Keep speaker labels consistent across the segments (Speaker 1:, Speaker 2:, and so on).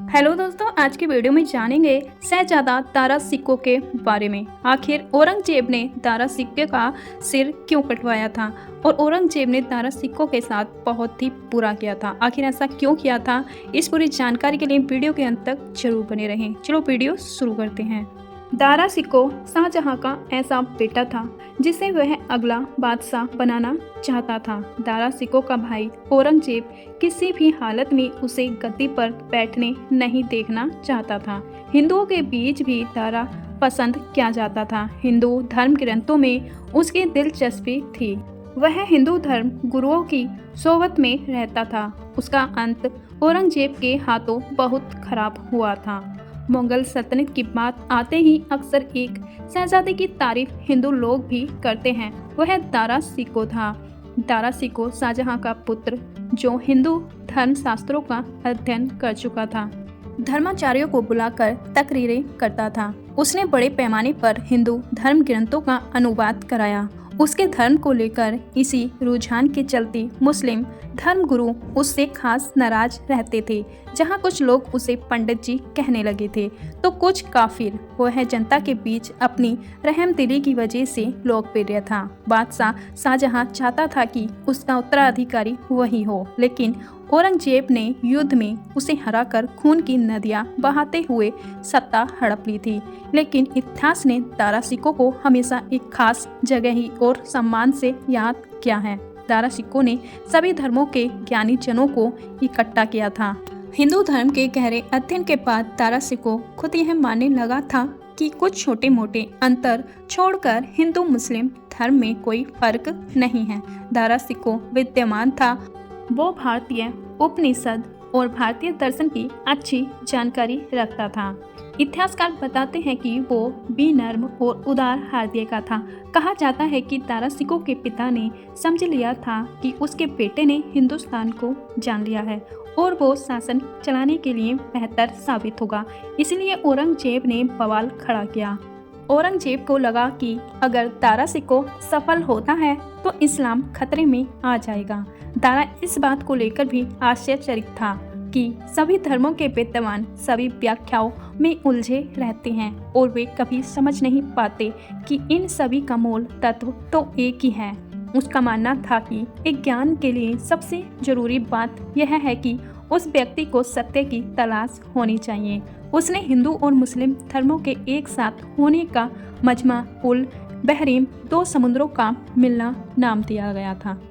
Speaker 1: Hello दोस्तों, आज की वीडियो में जानेंगे शहजादा दारा सिक्को के बारे में। आखिर औरंगजेब ने दारा सिक्के का सिर क्यों कटवाया था और औरंगजेब ने दारा सिक्को के साथ बहुत ही बुरा किया था। आखिर ऐसा क्यों किया था, इस पूरी जानकारी के लिए वीडियो के अंत तक जरूर बने रहें। चलो वीडियो शुरू करते हैं। दारा सिक्को शाहजहां का ऐसा बेटा था जिसे वह अगला बादशाह बनाना चाहता था। दारा सिक्को का भाई औरंगजेब किसी भी हालत में उसे गद्दी पर बैठने नहीं देखना चाहता था। हिंदुओं के बीच भी दारा पसंद किया जाता था। हिंदू धर्म ग्रंथों में उसकी दिलचस्पी थी। वह हिंदू धर्म गुरुओं की सोबत में रहता था। उसका अंत औरंगजेब के हाथों बहुत खराब हुआ था। मुगल सल्तनत की बात आते ही अक्सर एक शहजादे की तारीफ हिंदू लोग भी करते हैं। वह दारा सिक्को था। दारा सिक्को शाहजहां का पुत्र जो हिंदू धर्म शास्त्रों का अध्ययन कर चुका था, धर्माचार्यों को बुलाकर तकरीरें करता था। उसने बड़े पैमाने पर हिंदू धर्म ग्रंथों का अनुवाद कराया। उसके धर्म को लेकर इसी रुझान के चलते मुस्लिम धर्मगुरु उससे खास नाराज रहते थे। जहां कुछ लोग उसे पंडित जी कहने लगे थे तो कुछ काफिर। वह जनता के बीच अपनी रहमदिली की वजह से लोकप्रिय था। बादशाह शाहजहां चाहता था कि उसका उत्तराधिकारी वही हो, लेकिन औरंगजेब ने युद्ध में उसे हराकर खून की नदियां बहाते हुए सत्ता हड़प ली थी। लेकिन इतिहास ने दारा सिक्को को हमेशा एक खास जगह ही और सम्मान से याद किया है। दारा सिक्को ने सभी धर्मों के ज्ञानी जनों को इकट्ठा किया था। हिंदू धर्म के गहरे अध्ययन के बाद दारा सिक्को खुद यह मानने लगा था कि कुछ छोटे मोटे अंतर छोड़कर हिंदू मुस्लिम धर्म में कोई फर्क नहीं है। दारा सिक्को विद्वान था। वो भारतीय उपनिषद और भारतीय दर्शन की अच्छी जानकारी रखता था। इतिहासकार बताते हैं कि वो विनम्र और उदार हृदय का था। कहा जाता है कि दारा सिक्को के पिता ने समझ लिया था कि उसके बेटे ने हिंदुस्तान को जान लिया है और वो शासन चलाने के लिए बेहतर साबित होगा। इसलिए औरंगजेब ने बवाल खड़ा किया। औरंगजेब को लगा कि अगर दारा सिक्को सफल होता है तो इस्लाम खतरे में आ जाएगा। दारा इस बात को लेकर भी आश्चर्यचकित था कि सभी धर्मों के विद्वान सभी व्याख्याओं में उलझे रहते हैं और वे कभी समझ नहीं पाते कि इन सभी का मूल तत्व तो एक ही है। उसका मानना था कि एक ज्ञान के लिए सबसे जरूरी बात यह है कि उस व्यक्ति को सत्य की तलाश होनी चाहिए। उसने हिंदू और मुस्लिम धर्मों के एक साथ होने का मजमा उल बहरीन, दो समुद्रों का मिलना नाम दिया गया था।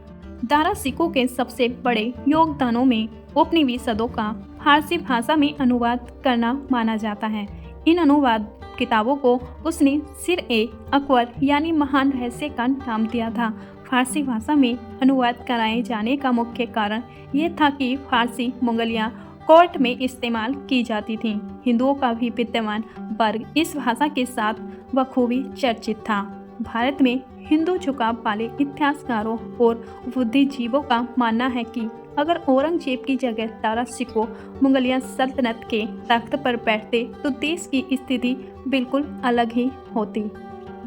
Speaker 1: दारा सिक्को के सबसे बड़े योगदानों में उपनिषदों का फारसी भाषा में अनुवाद करना माना जाता है। इन अनुवाद किताबों को उसने सिर-ए-अकबर यानी महान रहस्य का नाम दिया था। फारसी भाषा में अनुवाद कराए जाने का मुख्य कारण यह था कि फारसी मुगलिया कोर्ट में इस्तेमाल की जाती थी। हिंदुओं का भी विद्वान वर्ग इस भाषा के साथ बखूबी चर्चित था। भारत में हिंदू झुकाव वाले इतिहासकारों और बुद्धिजीवों का मानना है कि अगर औरंगजेब की जगह दारा सिक्को मुगलिया सल्तनत के तख्त पर बैठते तो देश की स्थिति बिल्कुल अलग ही होती।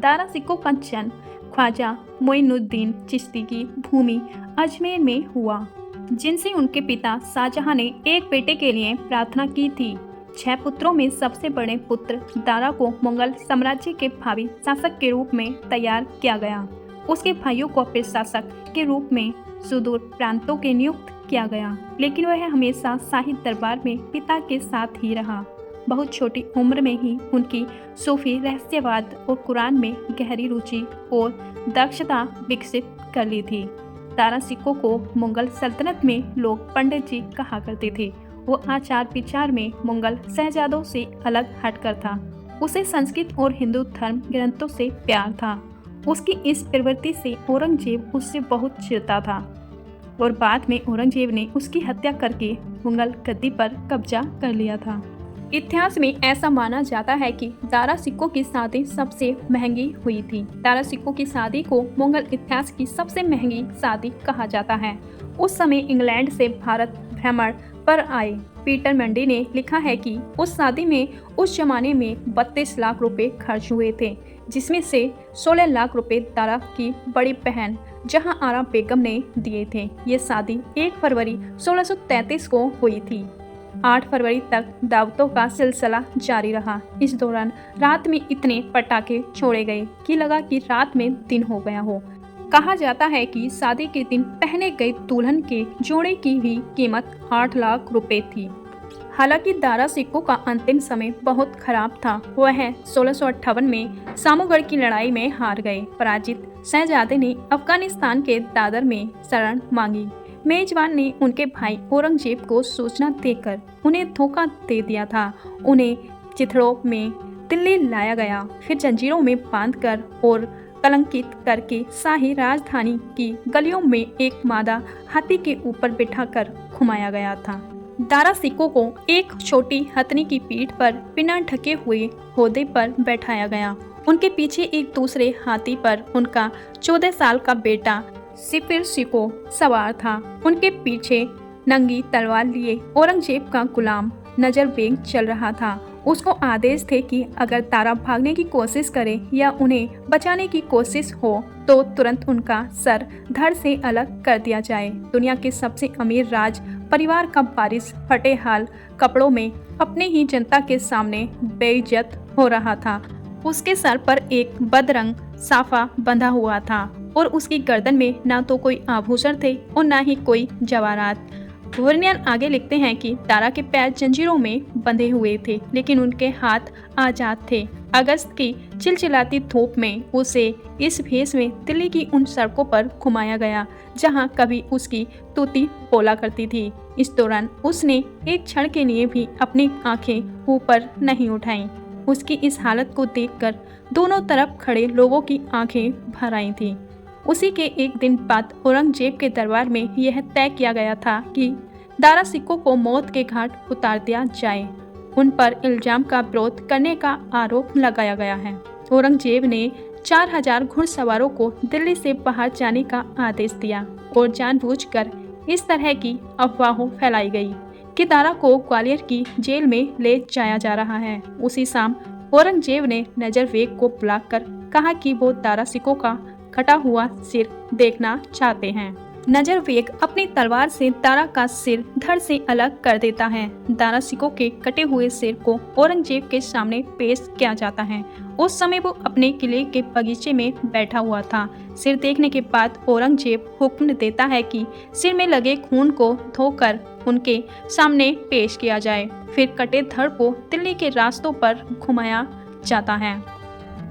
Speaker 1: दारा सिक्को का जन्म ख्वाजा मोइनुद्दीन चिश्ती की भूमि अजमेर में हुआ, जिनसे उनके पिता शाहजहां ने एक बेटे के लिए प्रार्थना की थी। 6 पुत्रों में सबसे बड़े पुत्र दारा को मुगल साम्राज्य के भावी शासक के रूप में तैयार किया गया। उसके भाइयों को फिर शासक के रूप में सुदूर प्रांतों के नियुक्त किया गया, लेकिन वह हमेशा शाही दरबार में पिता के साथ ही रहा। बहुत छोटी उम्र में ही उनकी सूफी रहस्यवाद और कुरान में गहरी रुचि और दक्षता विकसित कर ली थी। दारा सिक्को को मुगल सल्तनत में लोग पंडित जी कहा करते थे। वो आचार विचार में मुगल शहजादों से अलग हटकर था। उसे संस्कृत और हिंदू धर्म ग्रंथों से प्यार था। उसकी इस प्रवृत्ति से औरंगजेब उससे बहुत चिढ़ता था और बाद में औरंगजेब ने उसकी हत्या करके मुगल गद्दी पर कब्जा कर लिया था। इतिहास में ऐसा माना जाता है कि दारा सिक्को की शादी सबसे महंगी हुई थी। दारा सिक्को की शादी को मुगल इतिहास की सबसे महंगी शादी कहा जाता है। उस समय इंग्लैंड से भारत भ्रमण पर आए पीटर मंडी ने लिखा है कि उस शादी में उस जमाने में 32 लाख रुपए खर्च हुए थे, जिसमें से 16 लाख रुपए दारा की बड़ी बहन जहां आरा बेगम ने दिए थे। ये शादी 1 फरवरी 1633 को हुई थी। 8 फरवरी तक दावतों का सिलसिला जारी रहा। इस दौरान रात में इतने पटाखे छोड़े गए कि लगा कि रात में दिन हो गया हो। कहा जाता है कि शादी के दिन पहने गए दुल्हन के जोड़े की भी कीमत 8 लाख रुपए थी। हालांकि दारा सिक्को का अंतिम समय बहुत खराब था। वह 1658 में सामूगढ़ की लड़ाई में हार गए। पराजित शहजादे ने अफगानिस्तान के दादर में शरण मांगी। मेजबान ने उनके भाई औरंगजेब को सूचना देकर उन्हें धोखा दे दिया था। उन्हें चिथड़ों में दिल्ली लाया गया, फिर जंजीरों में बांधकर और कलंकित करके शाही राजधानी की गलियों में एक मादा हाथी के ऊपर बिठाकर घुमाया गया था। दारा सिक्को को एक छोटी हथनी की पीठ पर बिना ढके हुए होदे पर बैठाया गया। उनके पीछे एक दूसरे हाथी पर उनका 14 साल का बेटा सिफिर सिक्को सवार था। उनके पीछे नंगी तलवार लिए औरंगजेब का गुलाम नजर बेग चल रहा था। उसको आदेश थे कि अगर तारा भागने की कोशिश करे या उन्हें बचाने की कोशिश हो तो तुरंत उनका सर धड़ से अलग कर दिया जाए। दुनिया के सबसे अमीर राज परिवार का वारिस फटे हाल कपड़ों में अपने ही जनता के सामने बेइज्जत हो रहा था। उसके सर पर एक बदरंग साफा बंधा हुआ था और उसकी गर्दन में ना तो कोई आभूषण थे और ना ही कोई जवाहरात। वर्णियन आगे लिखते हैं कि तारा के पैर जंजीरों में बंधे हुए थे, लेकिन उनके हाथ आजाद थे। अगस्त की चिलचिलाती धूप में उसे इस भेष में दिल्ली की उन सड़कों पर घुमाया गया जहां कभी उसकी तूती बोला करती थी। इस दौरान उसने एक क्षण के लिए भी अपनी आंखें ऊपर नहीं उठाईं। उसकी इस हालत को देखकर दोनों तरफ खड़े लोगों की आंखें भर आई थीं। उसी के एक दिन बाद औरंगजेब के दरबार में यह तय किया गया था कि दारा सिक्को को मौत के घाट उतार दिया जाए। उन पर इल्जाम का विरोध करने का आरोप लगाया गया है। औरंगजेब ने 4000 घुड़सवारों को दिल्ली से बाहर जाने का आदेश दिया और जानबूझकर इस तरह की अफवाहों फैलाई गई कि दारा को ग्वालियर की जेल में ले जाया जा रहा है। उसी शाम औरंगजेब ने नजर बेग को बुलाकर कहा कि वो दारा सिक्को का कटा हुआ सिर देखना चाहते हैं। नजर बेग अपनी तलवार से दारा का सिर धड़ से अलग कर देता है। दारा सिक्को के कटे हुए सिर को औरंगजेब के सामने पेश किया जाता है। उस समय वो अपने किले के बगीचे में बैठा हुआ था। सिर देखने के बाद औरंगजेब हुक्म देता है कि सिर में लगे खून को धोकर उनके सामने पेश किया जाए। फिर कटे धड़ को दिल्ली के रास्तों पर घुमाया जाता है।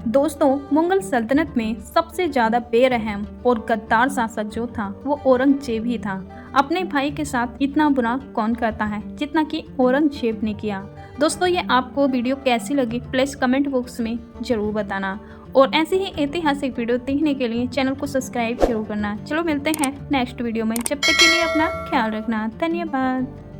Speaker 1: दोस्तों, मुगल सल्तनत में सबसे ज्यादा बेरहम और गद्दार शासक जो था वो औरंगजेब ही था। अपने भाई के साथ इतना बुरा कौन करता है जितना कि औरंगजेब ने किया। दोस्तों, ये आपको वीडियो कैसी लगी प्लीज कमेंट बॉक्स में जरूर बताना और ऐसे ही ऐतिहासिक वीडियो देखने के लिए चैनल को सब्सक्राइब जरूर करना। चलो मिलते हैं नेक्स्ट वीडियो में, जब तक के लिए अपना ख्याल रखना। धन्यवाद।